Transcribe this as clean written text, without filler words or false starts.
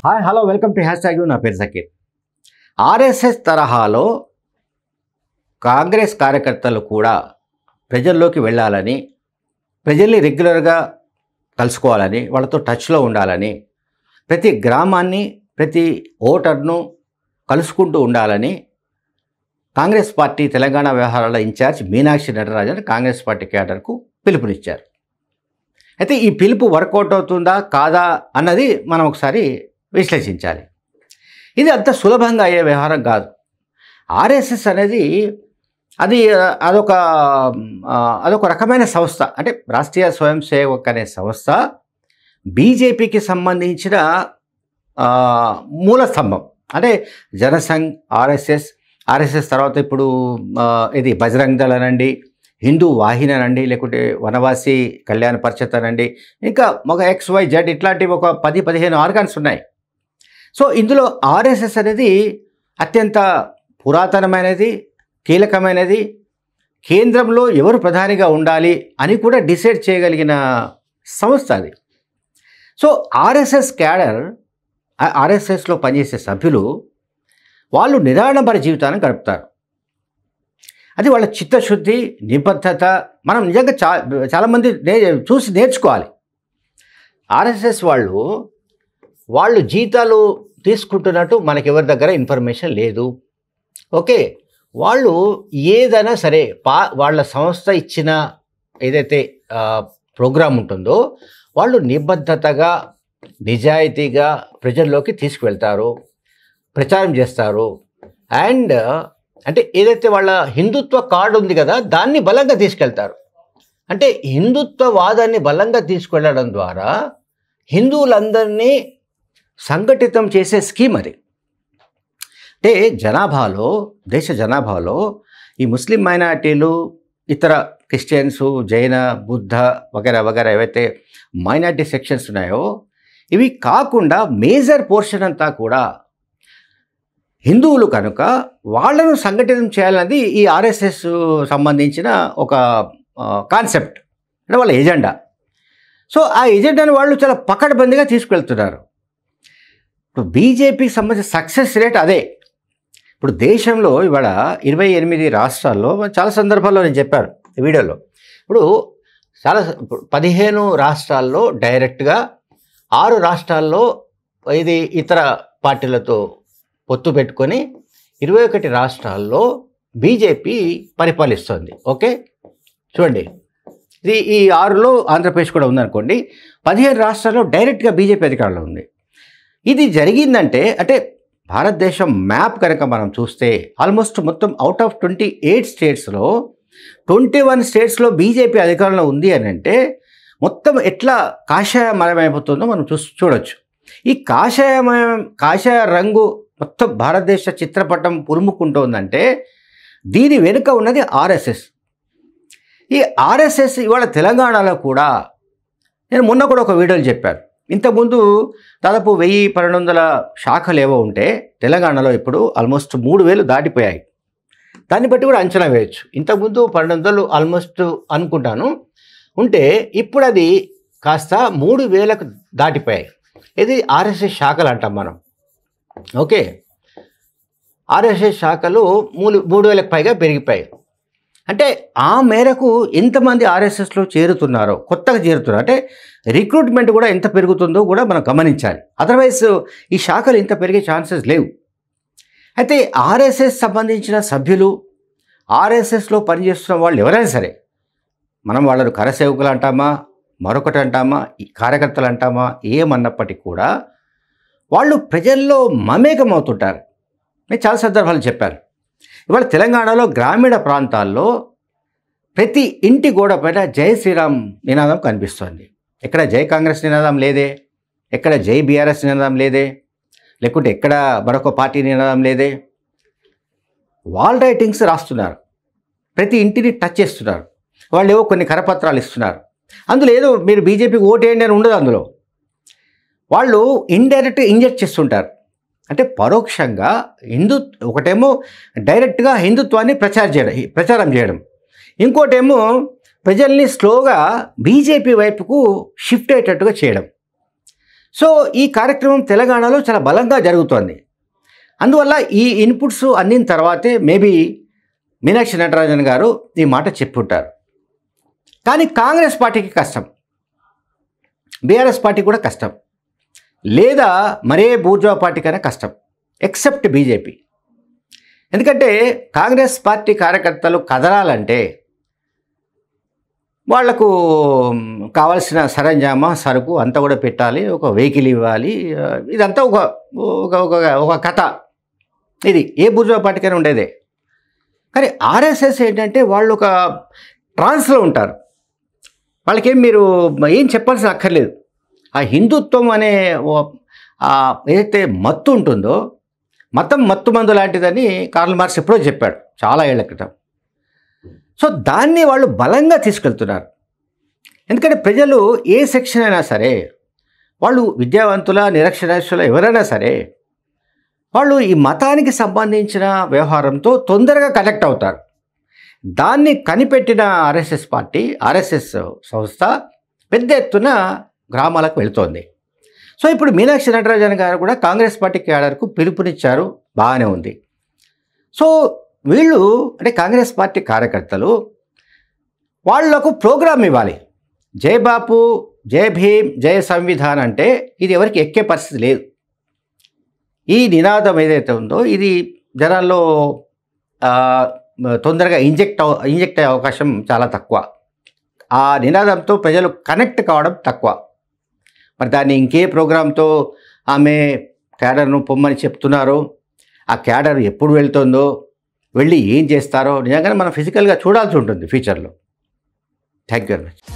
Hi hello welcome to hash tag నా పేరు Zakir. RSS తరహాలో కాంగ్రెస్ కార్యకర్తలు కూడా ప్రజల్లోకి వెళ్ళాలని, ప్రజల్ని రెగ్యులర్గా కలుసుకోవాలని, వాళ్ళతో టచ్లో ఉండాలని, ప్రతి గ్రామాన్ని ప్రతి ఓటర్ను కలుసుకుంటూ ఉండాలని కాంగ్రెస్ పార్టీ తెలంగాణ వ్యవహారాల ఇన్ఛార్జ్ మీనాక్షి నటరాజన్ కాంగ్రెస్ పార్టీ క్యాడర్కు పిలుపునిచ్చారు. అయితే ఈ పిలుపు వర్కౌట్ అవుతుందా కాదా అన్నది మనం ఒకసారి విశ్లేషించాలి. ఇది అంత సులభంగా అయ్యే వ్యవహారం కాదు. ఆర్ఎస్ఎస్ అనేది అదొక రకమైన సంస్థ. అంటే రాష్ట్రీయ స్వయం సేవక్ అనే సంస్థ బీజేపీకి సంబంధించిన మూల స్తంభం. అంటే జనసంఘ్, ఆర్ఎస్ఎస్ తర్వాత ఇప్పుడు ఇది బజరంగ్ దళ్ అనండి, హిందూ వాహిని అనండి, లేకుంటే వనవాసి కళ్యాణ పరిషత్ అనండి, ఇంకా ఒక XYZ ఇట్లాంటివి ఒక 10-15 ఆర్గాన్స్ ఉన్నాయి. సో ఇందులో ఆర్ఎస్ఎస్ అనేది అత్యంత పురాతనమైనది, కీలకమైనది. కేంద్రంలో ఎవరు ప్రధానిగా ఉండాలి అని కూడా డిసైడ్ చేయగలిగిన సంస్థ అది. సో ఆర్ఎస్ఎస్ క్యాడర్, ఆర్ఎస్ఎస్లో పనిచేసే సభ్యులు వాళ్ళు నిరాడంబర జీవితాన్ని గడుపుతారు. అది వాళ్ళ చిత్తశుద్ధి, నిబద్ధత మనం నిజంగా చాలామంది చూసి నేర్చుకోవాలి. ఆర్ఎస్ఎస్ వాళ్ళు జీతాలు తీసుకుంటున్నట్టు మనకెవరి దగ్గర ఇన్ఫర్మేషన్ లేదు. ఓకే, వాళ్ళు ఏదైనా సరే వాళ్ళ సంస్థ ఇచ్చిన ఏదైతే ప్రోగ్రాం ఉంటుందో వాళ్ళు నిబద్ధతగా, నిజాయితీగా ప్రజల్లోకి తీసుకువెళ్తారు, ప్రచారం చేస్తారు. అండ్ అంటే ఏదైతే వాళ్ళ హిందుత్వ కార్డు ఉంది కదా, దాన్ని బలంగా తీసుకెళ్తారు. అంటే హిందుత్వవాదాన్ని బలంగా తీసుకెళ్ళడం ద్వారా హిందువులందరినీ సంఘటితం చేసే స్కీమ్ అది. అంటే దేశ జనాభాలో ఈ ముస్లిం మైనారిటీలు, ఇతర క్రిస్టియన్స్, జైన, బుద్ధ వగైరా వగైరా ఏవైతే మైనారిటీ సెక్షన్స్ ఉన్నాయో ఇవి కాకుండా మేజర్ పోర్షన్ అంతా కూడా హిందువులు కనుక వాళ్ళను సంఘటితం చేయాలన్నది ఈ ఆర్ఎస్ఎస్ సంబంధించిన ఒక కాన్సెప్ట్, అంటే వాళ్ళ ఎజెండా. సో ఆ ఎజెండాను వాళ్ళు చాలా పకడ్బందీగా తీసుకెళ్తున్నారు. ఇప్పుడు బీజేపీకి సంబంధించిన సక్సెస్ రేట్ అదే. ఇప్పుడు దేశంలో ఇవాళ 28 రాష్ట్రాల్లో చాలా సందర్భాల్లో నేను చెప్పాను ఈ వీడియోలో. ఇప్పుడు 15 రాష్ట్రాల్లో డైరెక్ట్గా, 6 రాష్ట్రాల్లో ఇది ఇతర పార్టీలతో పొత్తు పెట్టుకొని 21 రాష్ట్రాల్లో బీజేపీ పరిపాలిస్తుంది. ఓకే, చూడండి, ఇది ఈ 6లో ఆంధ్రప్రదేశ్ కూడా ఉందనుకోండి. 15 రాష్ట్రాల్లో డైరెక్ట్గా బీజేపీ అధికారంలో ఉంది. ఇది జరిగిందంటే అంటే భారతదేశం మ్యాప్ కనుక మనం చూస్తే ఆల్మోస్ట్ మొత్తం అవుట్ ఆఫ్ 28 స్టేట్స్లో 21 స్టేట్స్లో బీజేపీ అధికారంలో ఉంది అని అంటే మొత్తం ఎట్లా కాషాయమయమైపోతుందో మనం చూడొచ్చు. ఈ కాషాయ రంగు మొత్తం భారతదేశ చిత్రపటం పురుముకుంటోందంటే దీని వెనుక ఉన్నది ఆర్ఎస్ఎస్. ఈ ఆర్ఎస్ఎస్ ఇవాళ తెలంగాణలో కూడా, నేను మొన్న కూడా ఒక వీడియోలో చెప్పాను, ఇంతకుముందు దాదాపు 1000-1200 శాఖలు ఏవో ఉంటే తెలంగాణలో ఇప్పుడు ఆల్మోస్ట్ 3000 దాటిపోయాయి. దాన్ని బట్టి కూడా అంచనా వేయచ్చు. ఇంతకుముందు 1200 ఆల్మోస్ట్ అనుకుంటాను ఉంటే ఇప్పుడు అది కాస్త 3000కు దాటిపోయాయి. ఇది ఆర్ఎస్ఎస్ శాఖలు అంటాం మనం. ఓకే, ఆర్ఎస్ఎస్ శాఖలు 3000కు పైగా పెరిగిపోయాయి. అంటే ఆ మేరకు ఎంతమంది ఆర్ఎస్ఎస్లో చేరుతున్నారో, కొత్తగా చేరుతున్నారు, అంటే రిక్రూట్మెంట్ కూడా ఎంత పెరుగుతుందో కూడా మనం గమనించాలి. అదర్వైజ్ ఈ శాఖలు ఇంత పెరిగే ఛాన్సెస్ లేవు. అయితే ఆర్ఎస్ఎస్ సంబంధించిన సభ్యులు, ఆర్ఎస్ఎస్లో పనిచేస్తున్న వాళ్ళు ఎవరైనా సరే, మనం వాళ్ళను కరసేవకులు అంటామా, మరొకటి అంటామా, కార్యకర్తలు అంటామా, ఏమన్నప్పటికీ కూడా వాళ్ళు ప్రజల్లో మమేకం అవుతుంటారు. నేను చాలా సందర్భాలు చెప్పాను. ఇవాళ తెలంగాణలో గ్రామీణ ప్రాంతాల్లో ప్రతి ఇంటి గోడ పైన జై శ్రీరామ్ నినాదం కనిపిస్తుంది. ఎక్కడ జై కాంగ్రెస్ నినాదం లేదే, ఎక్కడ జై బీఆర్ఎస్ నినాదం లేదే, లేకుంటే ఎక్కడ మరొక పార్టీ నినాదం లేదే. వాల్ రైటింగ్స్ రాస్తున్నారు, ప్రతి ఇంటిని టచ్ చేస్తున్నారు. వాళ్ళు ఏవో కొన్ని కరపత్రాలు ఇస్తున్నారు. అందులో ఏదో మీరు బీజేపీకి ఓటేయండి అని ఉండదు. అందులో వాళ్ళు ఇండైరెక్ట్గా ఇంజెక్ట్ చేస్తుంటారు. అంటే పరోక్షంగా ఒకటేమో డైరెక్ట్గా హిందుత్వాన్ని ప్రచారం చేయడం, ఇంకోటేమో ప్రజల్ని స్లోగా బీజేపీ వైపుకు షిఫ్ట్ అయ్యేటట్టుగా చేయడం. సో ఈ కార్యక్రమం తెలంగాణలో చాలా బలంగా జరుగుతోంది. అందువల్ల ఈ ఇన్పుట్స్ అందిన తర్వాతే మేబీ మీనాక్షి నటరాజన్ గారు ఈ మాట చెప్పుంటారు. కానీ కాంగ్రెస్ పార్టీకి కష్టం, బీఆర్ఎస్ పార్టీ కూడా కష్టం, లేదా మరే బూర్జువా పార్టీకైనా కష్టం, ఎక్సెప్ట్ బీజేపీ. ఎందుకంటే కాంగ్రెస్ పార్టీ కార్యకర్తలు కదలాలంటే వాళ్లకు కావాల్సిన సరంజామా సరుకు అంతా కూడా పెట్టాలి, ఒక వెహికల్ ఇవ్వాలి. ఇదంతా ఒక ఒక కథ. ఇది ఏ బూర్జువా పార్టీకైనా ఉండేదే. కానీ ఆర్ఎస్ఎస్ ఏంటంటే వాళ్ళు ఒక ట్రాన్స్లో ఉంటారు. వాళ్ళకేం మీరు ఏం చెప్పాల్సిన అక్కర్లేదు. ఆ హిందుత్వం అనే ఏదైతే మత్తు ఉంటుందో, మతం మత్తు మందు లాంటిదని కార్ల్ మార్క్స్ ఎప్పుడో చెప్పాడు చాలా ఏళ్ల క్రితం. సో దాన్ని వాళ్ళు బలంగా తీసుకెళ్తున్నారు. ఎందుకంటే ప్రజలు ఏ సెక్షన్ అయినా సరే, వాళ్ళు విద్యావంతుల నిరక్షరాస్యుల ఎవరైనా సరే, వాళ్ళు ఈ మతానికి సంబంధించిన వ్యవహారంతో తొందరగా కనెక్ట్ అవుతారు. దాన్ని కనిపెట్టిన ఆర్ఎస్ఎస్ పార్టీ, ఆర్ఎస్ఎస్ సంస్థ పెద్ద ఎత్తున గ్రామాలకు వెళుతోంది. సో ఇప్పుడు మీనాక్షి నటరాజన్ గారు కూడా కాంగ్రెస్ పార్టీ క్యాడర్కు పిలుపునిచ్చారు, బాగానే ఉంది. సో వీళ్ళు అంటే కాంగ్రెస్ పార్టీ కార్యకర్తలు వాళ్లకు ప్రోగ్రామ్ ఇవ్వాలి. జై బాపు, జై భీమ్, జై సంవిధాన్ అంటే ఇది ఎవరికి ఎక్కే పరిస్థితి లేదు. ఈ నినాదం ఏదైతే ఉందో ఇది జనాల్లో తొందరగా ఇంజెక్ట్ అయ్యే అవకాశం చాలా తక్కువ. ఆ నినాదంతో ప్రజలు కనెక్ట్ కావడం తక్కువ. మరి దాన్ని ఇంకే ప్రోగ్రాంతో ఆమె క్యాడర్ను పొమ్మని చెప్తున్నారో, ఆ క్యాడర్ ఎప్పుడు వెళ్తుందో, వెళ్ళి ఏం చేస్తారో నిజంగానే మనం ఫిజికల్గా చూడాల్సి ఉంటుంది ఫ్యూచర్లో. Thank you very much.